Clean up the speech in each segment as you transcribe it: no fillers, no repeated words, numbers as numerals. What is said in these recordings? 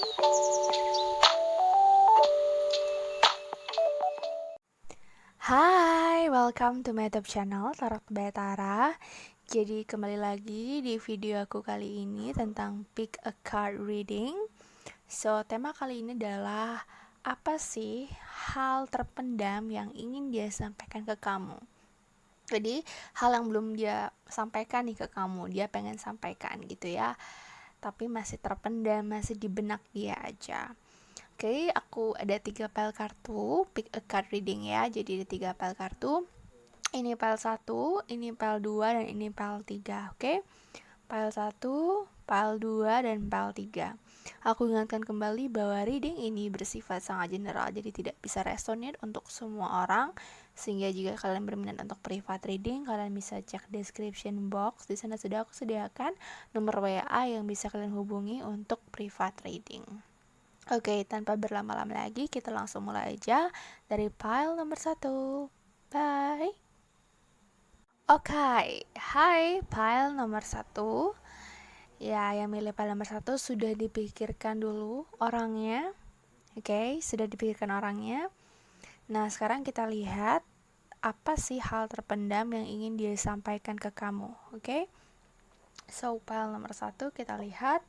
Hai, welcome to my YouTube channel Tarot by Tara. Jadi kembali lagi di video aku kali ini tentang pick a card reading. So, tema kali ini adalah apa sih hal terpendam yang ingin dia sampaikan ke kamu. Jadi, hal yang belum dia sampaikan nih ke kamu, dia pengen sampaikan gitu ya. Tapi masih terpendam, masih di benak dia aja. Oke, aku ada 3 pile kartu, pick a card reading ya. Jadi ada 3 pile kartu. Ini pile 1, ini pile 2, dan ini pile 3. Oke. Pile 1, pile 2, dan pile 3. Aku ingatkan kembali bahwa reading ini bersifat sangat general, jadi tidak bisa resonate untuk semua orang. Sehingga jika kalian berminat untuk private reading, kalian bisa cek description box. Di sana sudah aku sediakan nomor WA yang bisa kalian hubungi untuk private reading. Oke, tanpa berlama-lama lagi, kita langsung mulai aja dari pile nomor 1. Bye. Oke, hai pile nomor 1. Ya, yang milih pile nomor 1 sudah dipikirkan dulu orangnya. Oke, sudah dipikirkan orangnya. Nah, sekarang kita lihat apa sih hal terpendam yang ingin dia sampaikan ke kamu. Oke. So, pile nomor 1 kita lihat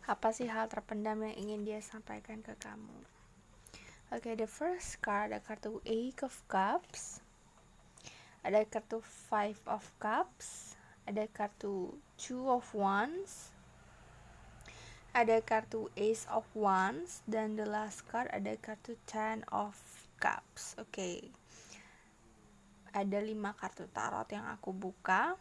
apa sih hal terpendam yang ingin dia sampaikan ke kamu. Oke, the first card ada kartu Eight of Cups, ada kartu Five of Cups, ada kartu Two of Wands, ada kartu Ace of Wands, dan the last card ada kartu Ten of Cups. Oke. Ada 5 kartu tarot yang aku buka.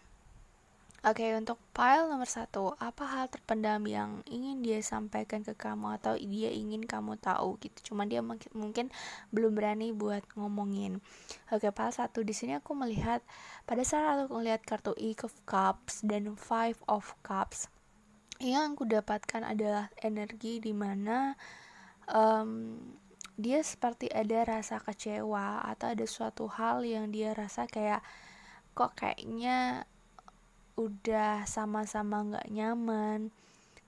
Oke, untuk pile nomor 1, apa hal terpendam yang ingin dia sampaikan ke kamu atau dia ingin kamu tahu gitu. Cuman dia mungkin belum berani buat ngomongin. Oke, pile 1 di sini aku melihat pada saat aku melihat kartu Eight of Cups dan Five of Cups, yang aku dapatkan adalah energi di mana dia seperti ada rasa kecewa atau ada suatu hal yang dia rasa kayak kok kayaknya udah sama-sama gak nyaman,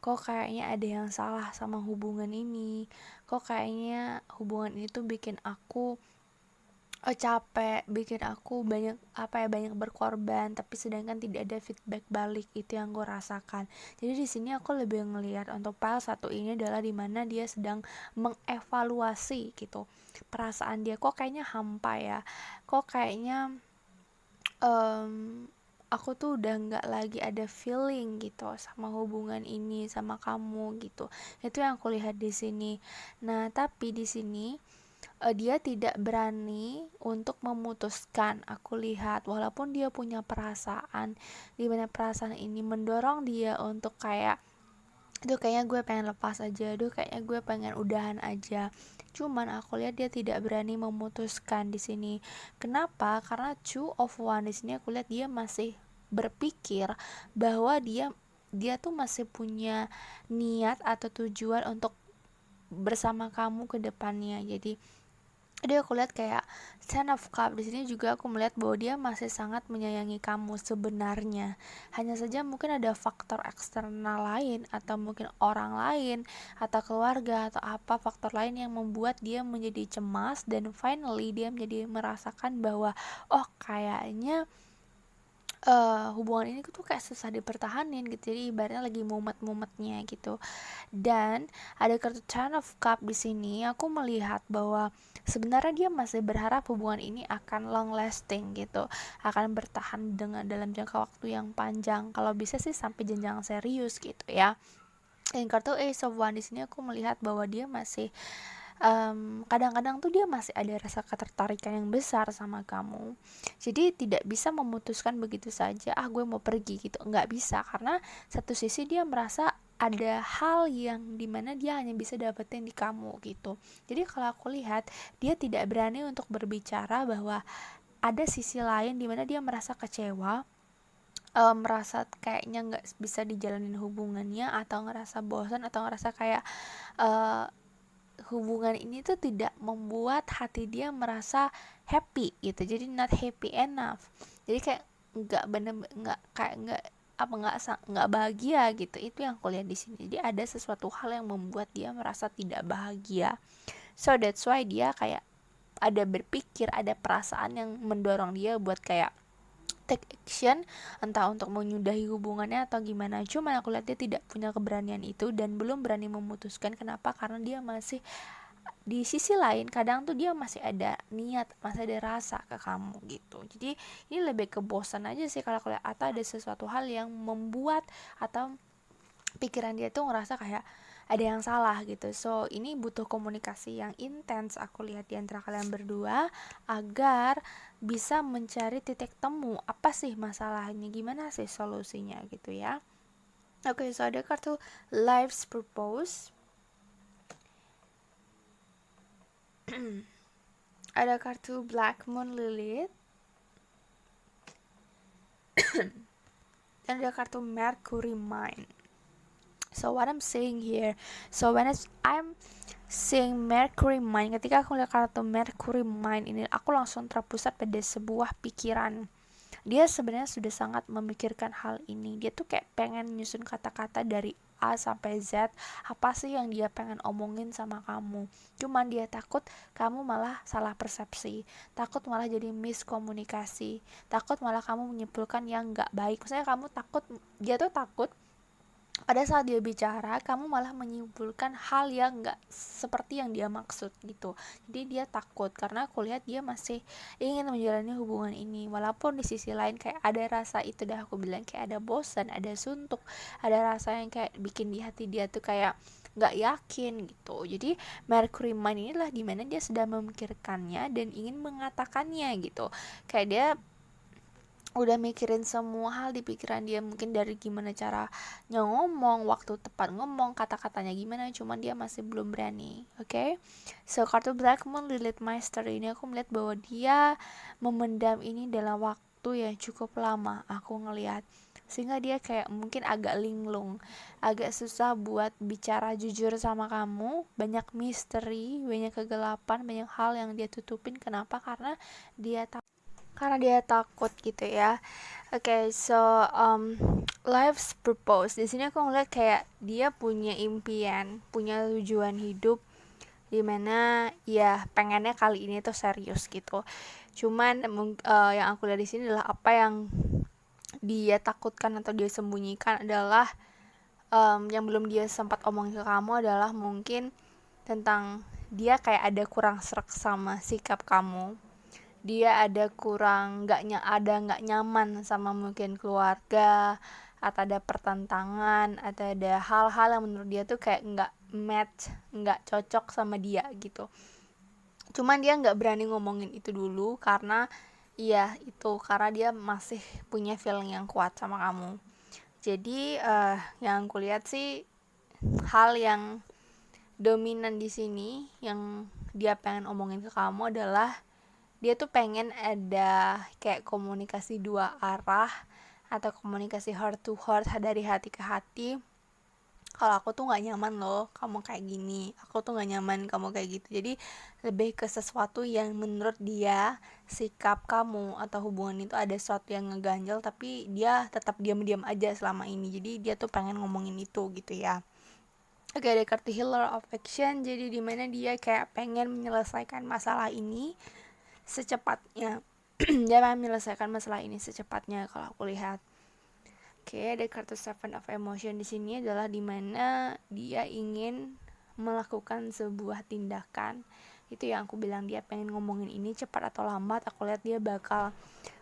kok kayaknya ada yang salah sama hubungan ini, kok kayaknya hubungan ini tuh bikin aku capek, bikin aku banyak berkorban, tapi sedangkan tidak ada feedback balik. Itu yang gue rasakan. Jadi di sini aku lebih ngelihat untuk pile 1 ini adalah dimana dia sedang mengevaluasi gitu perasaan dia, kok kayaknya hampa ya, kok kayaknya aku tuh udah nggak lagi ada feeling gitu sama hubungan ini, sama kamu gitu. Itu yang aku lihat di sini. Nah, tapi di sini dia tidak berani untuk memutuskan. Aku lihat walaupun dia punya perasaan, dimana perasaan ini mendorong dia untuk kayak aduh kayaknya gue pengen lepas aja, aduh kayaknya gue pengen udahan aja. Cuman aku lihat dia tidak berani memutuskan di sini. Kenapa? Karena Two of Wands di sini aku lihat dia masih berpikir bahwa dia tuh masih punya niat atau tujuan untuk bersama kamu ke depannya. Jadi aku lihat kayak Ten of Cups di sini juga aku melihat bahwa dia masih sangat menyayangi kamu sebenarnya. Hanya saja mungkin ada faktor eksternal lain atau mungkin orang lain atau keluarga atau apa faktor lain yang membuat dia menjadi cemas, dan finally dia menjadi merasakan bahwa oh kayaknya hubungan ini tuh kayak susah dipertahanin gitu. Jadi ibaratnya lagi mumet-mumetnya gitu. Dan ada kartu Ten of Cup di sini, aku melihat bahwa sebenarnya dia masih berharap hubungan ini akan long lasting gitu, akan bertahan dengan dalam jangka waktu yang panjang, kalau bisa sih sampai jenjang serius gitu ya. Dan kartu Ace of Wands di sini aku melihat bahwa dia masih kadang-kadang tuh dia masih ada rasa ketertarikan yang besar sama kamu. Jadi tidak bisa memutuskan begitu saja, gue mau pergi gitu, nggak bisa, karena satu sisi dia merasa ada hal yang dimana dia hanya bisa dapetin di kamu gitu. Jadi kalau aku lihat dia tidak berani untuk berbicara bahwa ada sisi lain dimana dia merasa kecewa, merasa kayaknya nggak bisa dijalanin hubungannya, atau ngerasa bosan, atau ngerasa kayak hubungan ini tuh tidak membuat hati dia merasa happy gitu. Jadi not happy enough. Jadi kayak nggak apa nggak bahagia gitu. Itu yang aku lihat di sini. Jadi ada sesuatu hal yang membuat dia merasa tidak bahagia. So that's why dia kayak ada berpikir, ada perasaan yang mendorong dia buat kayak take action, entah untuk menyudahi hubungannya atau gimana. Cuma aku lihat dia tidak punya keberanian itu dan belum berani memutuskan. Kenapa? Karena dia masih di sisi lain kadang tuh dia masih ada niat, masih ada rasa ke kamu gitu. Jadi ini lebih ke bosan aja sih kalau aku lihat, atau ada sesuatu hal yang membuat atau pikiran dia tuh ngerasa kayak ada yang salah gitu. So ini butuh komunikasi yang intens aku lihat di antara kalian berdua agar bisa mencari titik temu apa sih masalahnya, gimana sih solusinya gitu ya. Oke, so ada kartu life's purpose. Ada kartu Black Moon Lilith. Dan ada kartu Mercury Mind. So what I'm saying here, so when I'm seeing Mercury Mind, ketika aku lihat kartu Mercury Mind ini, aku langsung terpusat pada sebuah pikiran. Dia sebenarnya sudah sangat memikirkan hal ini. Dia tuh kayak pengen nyusun kata-kata dari A sampai Z, apa sih yang dia pengen omongin sama kamu. Cuman dia takut kamu malah salah persepsi, takut malah jadi miskomunikasi, takut malah kamu menyimpulkan yang gak baik. Maksudnya kamu takut, dia tuh takut pada saat dia bicara kamu malah menyimpulkan hal yang gak seperti yang dia maksud gitu. Jadi dia takut karena aku lihat dia masih ingin menjalani hubungan ini, walaupun di sisi lain kayak ada rasa itu, dah aku bilang kayak ada bosan, ada suntuk, ada rasa yang kayak bikin di hati dia tuh kayak gak yakin gitu. Jadi Mercury Mind inilah dimana dia sedang memikirkannya dan ingin mengatakannya gitu. Kayak dia udah mikirin semua hal di pikiran dia, mungkin dari gimana caranya ngomong, waktu tepat ngomong, kata-katanya gimana, cuman dia masih belum berani. Oke? So kartu Black Moon Lilith Master ini aku melihat bahwa dia memendam ini dalam waktu yang cukup lama aku ngelihat, sehingga dia kayak mungkin agak linglung, agak susah buat bicara jujur sama kamu, banyak misteri, banyak kegelapan, banyak hal yang dia tutupin. Kenapa? Karena dia takut gitu ya. Oke, so life's purpose di sini aku ngeliat kayak dia punya impian, punya tujuan hidup, dimana ya pengennya kali ini tuh serius gitu. Cuman yang aku lihat di sini adalah apa yang dia takutkan atau dia sembunyikan adalah yang belum dia sempat omongin ke kamu adalah mungkin tentang dia kayak ada kurang srek sama sikap kamu. Dia ada kurang nggak nyaman sama mungkin keluarga, atau ada pertentangan, atau ada hal-hal yang menurut dia tuh kayak nggak match, nggak cocok sama dia gitu. Cuman dia nggak berani ngomongin itu dulu karena karena dia masih punya feeling yang kuat sama kamu. Jadi yang aku lihat sih hal yang dominan di sini yang dia pengen omongin ke kamu adalah dia tuh pengen ada kayak komunikasi dua arah atau komunikasi heart to heart, dari hati ke hati. Kalau aku tuh nggak nyaman loh kamu kayak gini, aku tuh nggak nyaman kamu kayak gitu. Jadi lebih ke sesuatu yang menurut dia sikap kamu atau hubungan itu ada sesuatu yang ngeganjel, tapi dia tetap diam-diam aja selama ini. Jadi dia tuh pengen ngomongin itu gitu ya. Oke, ada kartu Healer of Action. Jadi dimana dia kayak pengen menyelesaikan masalah ini secepatnya. Dia akan menyelesaikan masalah ini secepatnya kalau aku lihat. Oke, ada kartu Seven of Emotion di sini adalah dimana dia ingin melakukan sebuah tindakan. Itu yang aku bilang, dia pengen ngomongin ini cepat atau lambat. Aku lihat dia bakal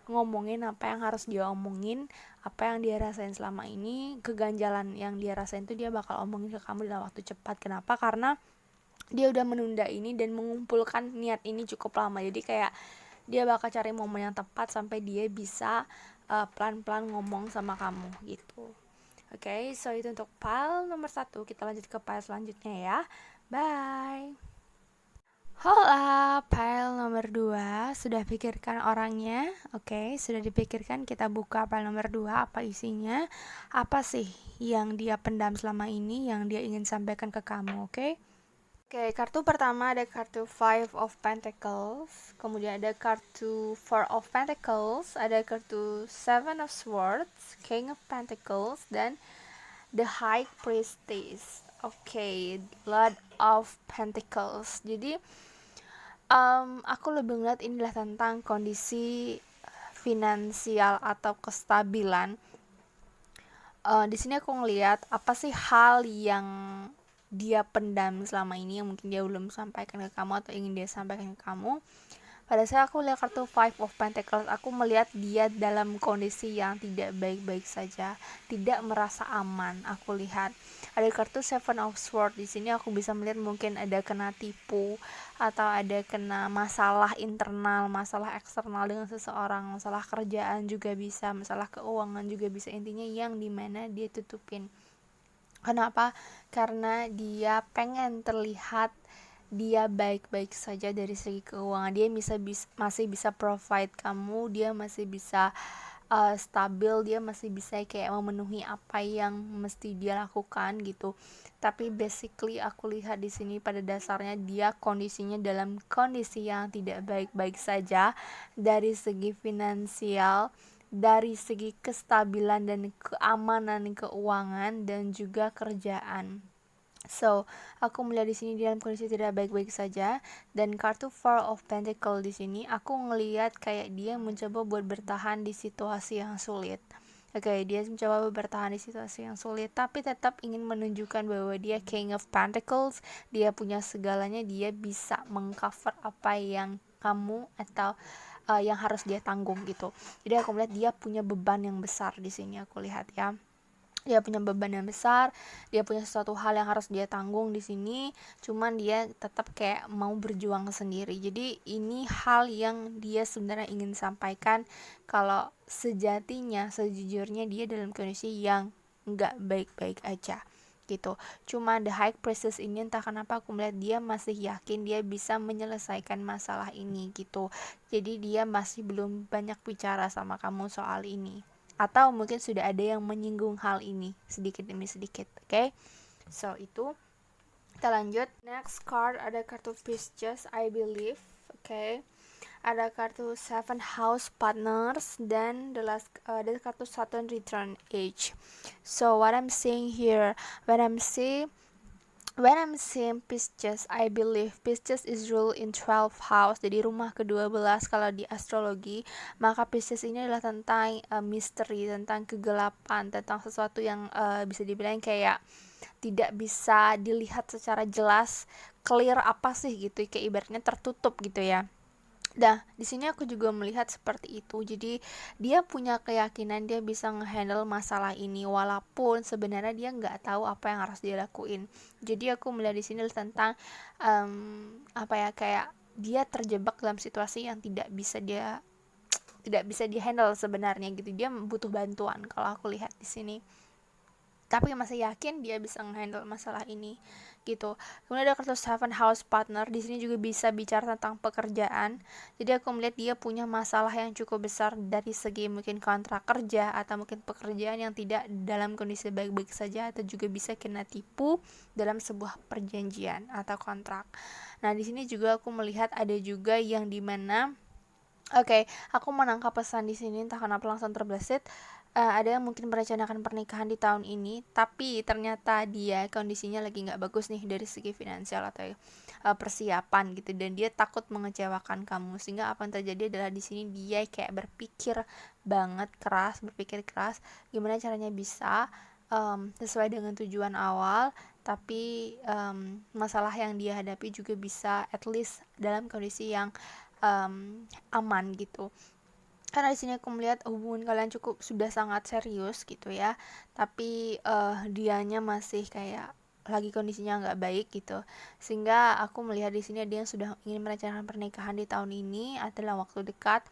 ngomongin apa yang harus dia omongin, apa yang dia rasain selama ini, keganjalan yang dia rasain itu dia bakal omongin ke kamu dalam waktu cepat. Kenapa? Karena dia udah menunda ini dan mengumpulkan niat ini cukup lama. Jadi kayak dia bakal cari momen yang tepat sampai dia bisa pelan-pelan ngomong sama kamu gitu. Oke, so itu untuk pile nomor 1. Kita lanjut ke pile selanjutnya ya. Bye. Hola, pile nomor 2. Sudah pikirkan orangnya? Oke, sudah dipikirkan. Kita buka pile nomor 2. Apa isinya? Apa sih yang dia pendam selama ini, yang dia ingin sampaikan ke kamu? Oke? Oke, kartu pertama ada kartu Five of Pentacles, kemudian ada kartu Four of Pentacles, ada kartu Seven of Swords, King of Pentacles, dan The High Priestess. Oke, Lord of Pentacles. Jadi aku lebih ngeliat inilah tentang kondisi finansial atau kestabilan. Di sini aku ngeliat apa sih hal yang dia pendam selama ini yang mungkin dia belum sampaikan ke kamu atau ingin dia sampaikan ke kamu. Pada saat aku lihat kartu Five of Pentacles, aku melihat dia dalam kondisi yang tidak baik-baik saja, tidak merasa aman. Aku lihat ada kartu Seven of Swords di sini. Aku bisa melihat mungkin ada kena tipu atau ada kena masalah internal, masalah eksternal dengan seseorang, masalah kerjaan juga bisa, masalah keuangan juga bisa. Intinya yang dimana dia tutupin. Kenapa? Karena dia pengen terlihat dia baik-baik saja dari segi keuangan. Dia masih bisa provide kamu, dia masih bisa stabil, dia masih bisa kayak memenuhi apa yang mesti dia lakukan gitu. Tapi basically aku lihat di sini pada dasarnya dia kondisinya dalam kondisi yang tidak baik-baik saja dari segi finansial, dari segi kestabilan dan keamanan keuangan dan juga kerjaan. So, aku melihat di sini dalam kondisi tidak baik-baik saja, dan kartu Four of Pentacle di sini aku ngelihat kayak dia mencoba buat bertahan di situasi yang sulit. Oke, dia mencoba bertahan di situasi yang sulit, tapi tetap ingin menunjukkan bahwa dia King of Pentacles, dia punya segalanya, dia bisa mengcover apa yang kamu atau yang harus dia tanggung gitu. Jadi aku melihat dia punya beban yang besar di sini, aku lihat ya. Dia punya beban yang besar, dia punya sesuatu hal yang harus dia tanggung di sini, cuman dia tetap kayak mau berjuang sendiri. Jadi ini hal yang dia sebenarnya ingin sampaikan, kalau sejatinya, sejujurnya dia dalam kondisi yang nggak baik-baik aja gitu. Cuma The High Priestess ini entah kenapa aku melihat dia masih yakin dia bisa menyelesaikan masalah ini gitu. Jadi dia masih belum banyak bicara sama kamu soal ini, atau mungkin sudah ada yang menyinggung hal ini sedikit demi sedikit. Oke, so itu kita lanjut. Next card ada kartu Pisces, I believe. Oke, ada kartu Seven House Partners, dan the last ada kartu Saturn Return Age. So what I'm saying here, when I'm seeing Pisces, I believe Pisces is ruled in 12 house, jadi rumah ke-12 kalau di astrologi. Maka Pisces ini adalah tentang misteri, tentang kegelapan, tentang sesuatu yang bisa dibilang kayak tidak bisa dilihat secara jelas, clear apa sih gitu, kayak ibaratnya tertutup gitu ya. Nah, di sini aku juga melihat seperti itu. Jadi dia punya keyakinan dia bisa ngehandle masalah ini, walaupun sebenarnya dia nggak tahu apa yang harus dia lakuin. Jadi aku melihat di sini tentang kayak dia terjebak dalam situasi yang tidak bisa dihandle sebenarnya gitu. Dia butuh bantuan kalau aku lihat di sini, tapi masih yakin dia bisa ngehandle masalah ini gitu. Kemudian ada kartu Seven House Partner, di sini juga bisa bicara tentang pekerjaan. Jadi aku melihat dia punya masalah yang cukup besar dari segi mungkin kontrak kerja, atau mungkin pekerjaan yang tidak dalam kondisi baik-baik saja, atau juga bisa kena tipu dalam sebuah perjanjian atau kontrak. Nah, di sini juga aku melihat ada juga yang dimana aku menangkap pesan di sini, entah kenapa langsung terbesit. Ada yang mungkin merencanakan pernikahan di tahun ini, tapi ternyata dia kondisinya lagi nggak bagus nih dari segi finansial atau persiapan gitu, dan dia takut mengecewakan kamu, sehingga apa yang terjadi adalah di sini dia kayak berpikir keras gimana caranya bisa sesuai dengan tujuan awal, tapi masalah yang dia hadapi juga bisa at least dalam kondisi yang aman gitu. Karena di sini aku melihat hubungan kalian sudah sangat serius gitu ya, tapi dianya masih kayak lagi kondisinya nggak baik gitu, sehingga aku melihat di sini dia yang sudah ingin merencanakan pernikahan di tahun ini adalah waktu dekat,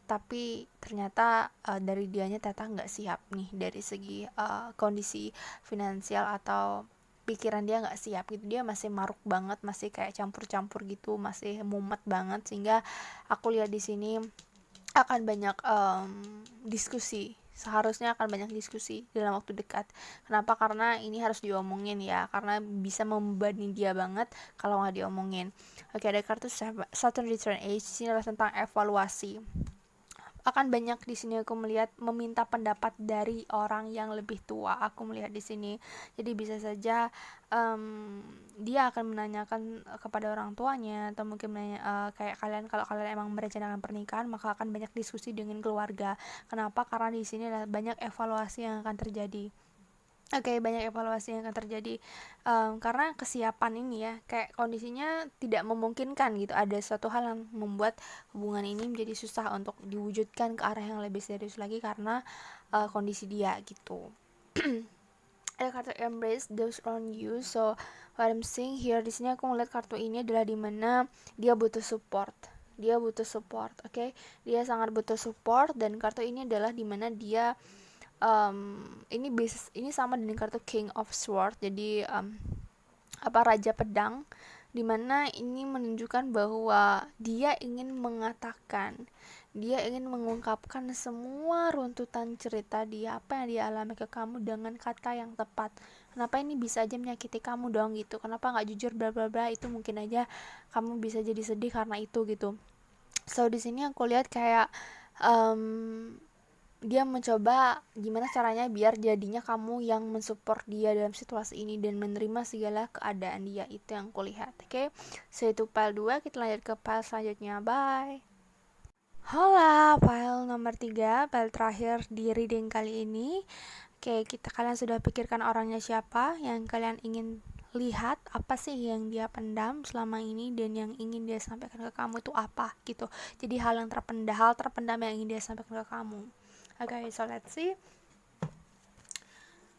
tapi ternyata dari dianya ternyata nggak siap nih dari segi kondisi finansial, atau pikiran dia nggak siap gitu. Dia masih maruk banget, masih kayak campur-campur gitu, masih mumet banget, sehingga aku lihat di sini akan banyak diskusi seharusnya akan banyak diskusi dalam waktu dekat. Kenapa? Karena ini harus diomongin ya, karena bisa membebani dia banget kalau nggak diomongin. Oke, ada kartu Saturn Return Age. Di sini adalah tentang evaluasi. Akan banyak di sini aku melihat meminta pendapat dari orang yang lebih tua. Aku melihat di sini. Jadi bisa saja dia akan menanyakan kepada orang tuanya, atau mungkin kayak kalian, kalau kalian emang merencanakan pernikahan, maka akan banyak diskusi dengan keluarga. Kenapa? Karena di sini ada banyak evaluasi yang akan terjadi. Oke, banyak evaluasi yang akan terjadi karena kesiapan ini ya, kayak kondisinya tidak memungkinkan gitu. Ada suatu hal yang membuat hubungan ini menjadi susah untuk diwujudkan ke arah yang lebih serius lagi karena kondisi dia gitu. Ada kartu embrace those around you. So what I'm seeing here, di sini aku ngeliat kartu ini adalah dimana dia butuh support. Oke? Dia sangat butuh support, dan kartu ini adalah dimana dia ini sama dengan kartu King of Swords. Jadi Raja Pedang, dimana ini menunjukkan bahwa dia ingin mengungkapkan semua runtutan cerita dia, apa yang dia alami ke kamu dengan kata yang tepat. Kenapa ini bisa aja menyakiti kamu dong gitu, kenapa nggak jujur bla bla bla, itu mungkin aja kamu bisa jadi sedih karena itu gitu. So di sini aku lihat kayak dia mencoba gimana caranya biar jadinya kamu yang mensupport dia dalam situasi ini dan menerima segala keadaan dia. Itu yang kulihat. Oke, so itu pile 2. Kita lanjut ke pile selanjutnya. Bye. Hola, pile nomor 3, pile terakhir di reading kali ini. Oke, kalian sudah pikirkan orangnya siapa yang kalian ingin lihat, apa sih yang dia pendam selama ini, dan yang ingin dia sampaikan ke kamu itu apa gitu. Jadi hal terpendam yang ingin dia sampaikan ke kamu. Okay, so let's see.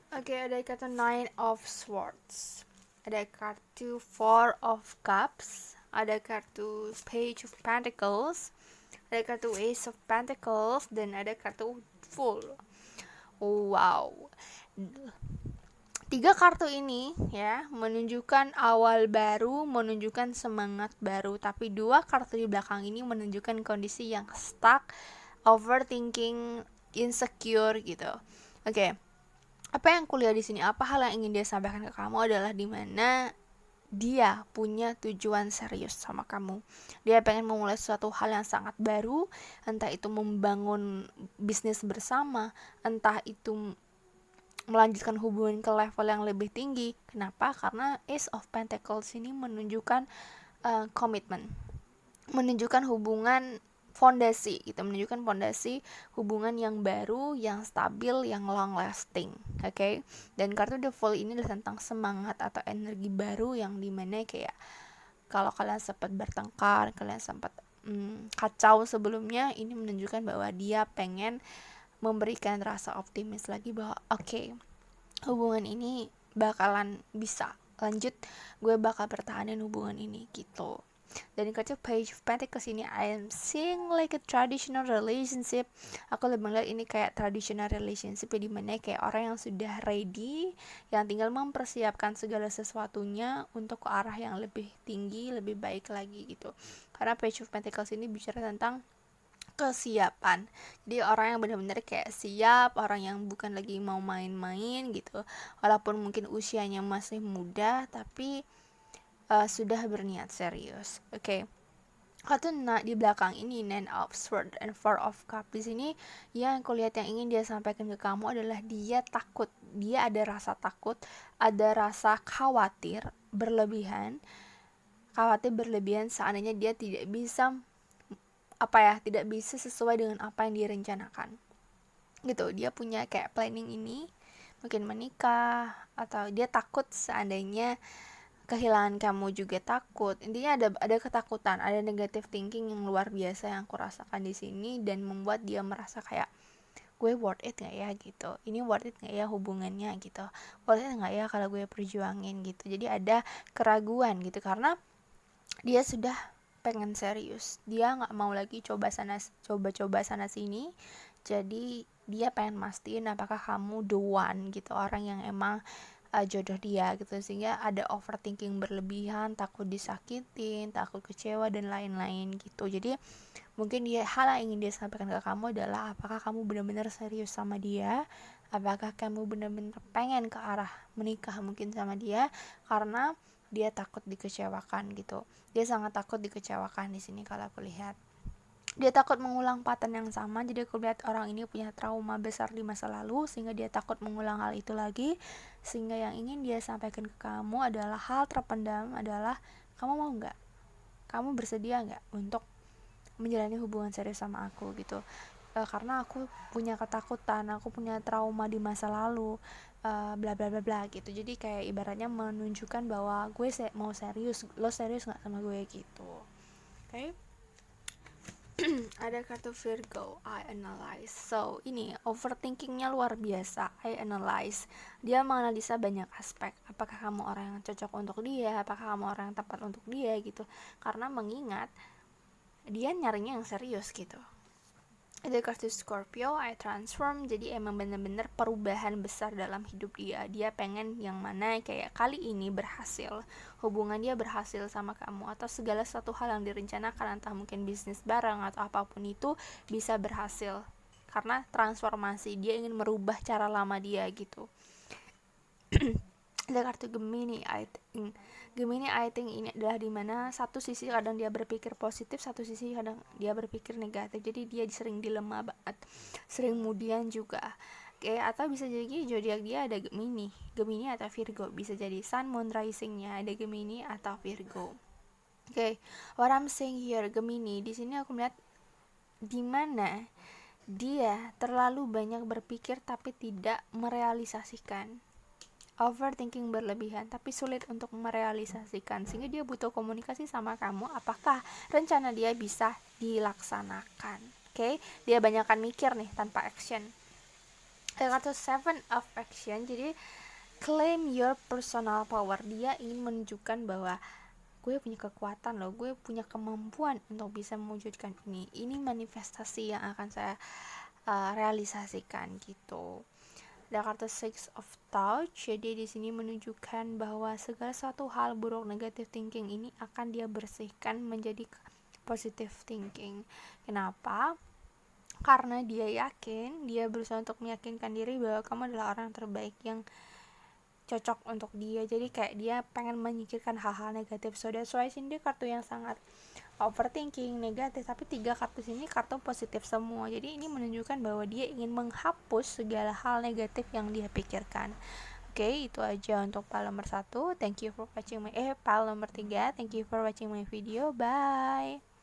Okay, ada kartu Nine of Swords, ada kartu Four of Cups, ada kartu Page of Pentacles, ada kartu Ace of Pentacles, dan ada kartu Fool. Wow. 3 kartu ini ya menunjukkan awal baru, menunjukkan semangat baru, tapi 2 kartu di belakang ini menunjukkan kondisi yang stuck, overthinking, insecure gitu. Oke. Apa yang kulihat di sini, apa hal yang ingin dia sampaikan ke kamu adalah dimana dia punya tujuan serius sama kamu. Dia pengen memulai suatu hal yang sangat baru, entah itu membangun bisnis bersama, entah itu melanjutkan hubungan ke level yang lebih tinggi. Kenapa? Karena Ace of Pentacles ini menunjukkan komitmen, menunjukkan hubungan fondasi gitu, menunjukkan fondasi hubungan yang baru, yang stabil, yang long lasting. Oke. Dan kartu The Fool ini adalah tentang semangat atau energi baru yang dimana kayak kalau kalian sempat bertengkar, kalian sempat kacau sebelumnya, ini menunjukkan bahwa dia pengen memberikan rasa optimis lagi bahwa oke, hubungan ini bakalan bisa lanjut, gue bakal pertahanin hubungan ini gitu. Dan kartu Page of Pentacles ini, I am seeing like a traditional relationship. Aku lebih melihat ini kayak traditional relationship, di mana kayak orang yang sudah ready, yang tinggal mempersiapkan segala sesuatunya untuk ke arah yang lebih tinggi, lebih baik lagi gitu. Karena Page of Pentacles ini bicara tentang kesiapan. Jadi orang yang benar-benar kayak siap, orang yang bukan lagi mau main-main gitu. Walaupun mungkin usianya masih muda, tapi sudah berniat serius. Oke. Kartu di belakang ini, Nine of Swords and Four of Cups. Di sini yang aku lihat yang ingin dia sampaikan ke kamu adalah dia takut. Dia ada rasa takut, ada rasa khawatir berlebihan. Seandainya dia tidak bisa sesuai dengan apa yang dia rencanakan. Gitu. Dia punya kayak planning ini, mungkin menikah, atau dia takut seandainya kehilangan kamu, juga takut. Intinya ada ketakutan, ada negative thinking yang luar biasa yang aku rasakan di sini, dan membuat dia merasa kayak gue worth it nggak ya gitu, ini worth it nggak ya hubungannya gitu, worth it nggak ya kalau gue perjuangin gitu. Jadi ada keraguan gitu karena dia sudah pengen serius, dia nggak mau lagi coba sana sini. Jadi dia pengen mastiin apakah kamu the one gitu, orang yang emang jodoh dia gitu, sehingga ada overthinking berlebihan, takut disakitin, takut kecewa dan lain-lain gitu. Jadi Mungkin hal yang ingin dia sampaikan ke kamu adalah apakah kamu benar-benar serius sama dia, apakah kamu benar-benar pengen ke arah menikah mungkin sama dia, karena dia takut dikecewakan gitu. Dia sangat takut dikecewakan di sini kalau aku lihat. Dia takut mengulang pattern yang sama. Jadi aku lihat orang ini punya trauma besar di masa lalu sehingga dia takut mengulang hal itu lagi. Sehingga yang ingin dia sampaikan ke kamu adalah hal terpendam adalah, kamu mau nggak? Kamu bersedia nggak untuk menjalani hubungan serius sama aku gitu? Karena aku punya ketakutan, aku punya trauma di masa lalu, bla bla bla bla gitu. Jadi kayak ibaratnya menunjukkan bahwa gue mau serius, lo serius nggak sama gue gitu. Oke. Ada kartu Virgo, I analyze. So ini overthinkingnya luar biasa. I analyze, dia menganalisa banyak aspek. Apakah kamu orang yang cocok untuk dia, apakah kamu orang yang tepat untuk dia gitu. Karena mengingat dia nyarinya yang serius gitu. Ada kartu Scorpio, I transform. Jadi emang bener-bener perubahan besar dalam hidup dia. Dia pengen yang mana kayak kali ini berhasil, hubungan dia berhasil sama kamu, atau segala satu hal yang direncanakan, entah mungkin bisnis bareng atau apapun itu bisa berhasil. Karena transformasi, dia ingin merubah cara lama dia gitu. Ada kartu Gemini, I think ini adalah dimana satu sisi kadang dia berpikir positif, satu sisi kadang dia berpikir negatif. Jadi dia sering dilema banget, sering kemudian juga. Oke, atau bisa jadi zodiak dia ada Gemini atau Virgo. Bisa jadi Sun, Moon, Risingnya ada Gemini atau Virgo. Oke, what I'm saying here, Gemini di sini aku melihat dimana dia terlalu banyak berpikir tapi tidak merealisasikan. Overthinking berlebihan tapi sulit untuk merealisasikan, sehingga dia butuh komunikasi sama kamu apakah rencana dia bisa dilaksanakan. Oke, dia banyakkan mikir nih tanpa action. Kartu 7 of action, jadi claim your personal power. Dia ingin menunjukkan bahwa gue punya kekuatan loh, gue punya kemampuan untuk bisa mewujudkan ini manifestasi yang akan saya realisasikan gitu. Ada kartu Six of Touch, jadi di sini menunjukkan bahwa segala suatu hal buruk negative thinking ini akan dia bersihkan menjadi positive thinking. Kenapa? Karena dia yakin, dia berusaha untuk meyakinkan diri bahwa kamu adalah orang terbaik yang cocok untuk dia. Jadi kayak dia pengen menyingkirkan hal-hal negatif. So that's why sini dia kartu yang sangat overthinking, negatif, tapi 3 kartu sini kartu positif semua. Jadi ini menunjukkan bahwa dia ingin menghapus segala hal negatif yang dia pikirkan. Oke, itu aja untuk pile nomor 1. Thank you for watching pile nomor 3. Thank you for watching my video. Bye.